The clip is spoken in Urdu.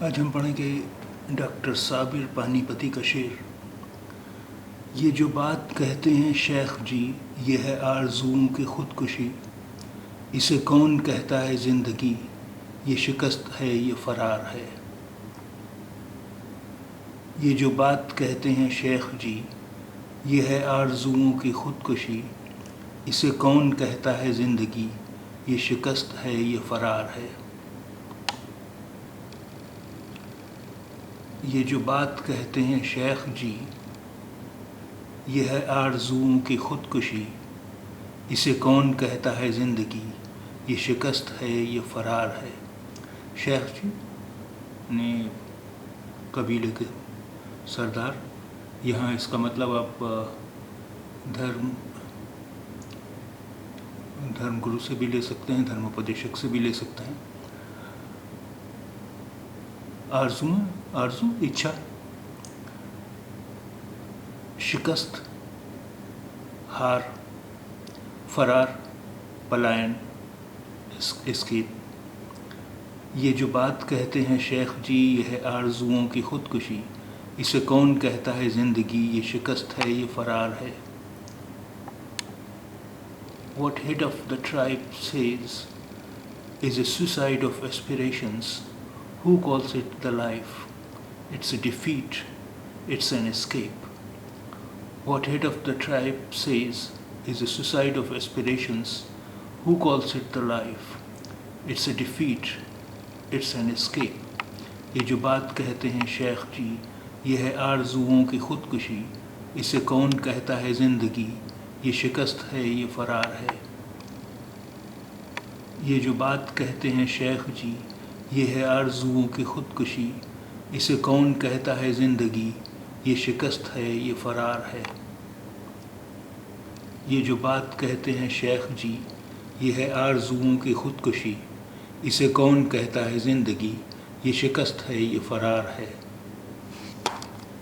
آج ہم پڑھیں گے ڈاکٹر صابر پانی پتی کا شعر۔ یہ جو بات کہتے ہیں شیخ جی، یہ ہے آرزوؤں کی خودکشی، اسے کون کہتا ہے زندگی، یہ شکست ہے یہ فرار ہے۔ یہ جو بات کہتے ہیں شیخ جی، یہ ہے آرزوؤں کی خودکشی، اسے کون کہتا ہے زندگی، یہ شکست ہے یہ فرار ہے۔ یہ جو بات کہتے ہیں شیخ جی، یہ ہے آرزوؤں کی خودکشی، اسے کون کہتا ہے زندگی، یہ شکست ہے یہ فرار ہے۔ شیخ جی نے قبیلے کے سردار، یہاں اس کا مطلب آپ دھرم گرو سے بھی لے سکتے ہیں، دھرم اپدیشک سے بھی لے سکتے ہیں۔ آرزو اچھا، شکست ہار، فرار پلائن، اسکیپ۔ یہ جو بات کہتے ہیں شیخ جی، یہ ہے آرزوؤں کی خودکشی، اسے کون کہتا ہے زندگی، یہ شکست ہے یہ فرار ہے۔ What head of the tribe says is a suicide of aspirations. Who calls it the life? It's a defeat, it's an escape. What head of the tribe says is a suicide of aspirations. Who calls it the life? It's a defeat, it's an escape. یہ جو بات کہتے ہیں شیخ جی، یہ ہے آرزوؤں کی خودکشی، اسے کون کہتا ہے زندگی، یہ شکست ہے یہ فرار ہے۔ یہ جو بات کہتے ہیں شیخ جی، یہ ہے آرزوؤں کی خودکشی، اسے کون کہتا ہے زندگی، یہ شکست ہے یہ فرار ہے۔ یہ جو بات کہتے ہیں شیخ جی، یہ ہے آرزوؤں کی خودکشی، اسے کون کہتا ہے زندگی، یہ شکست ہے یہ فرار ہے۔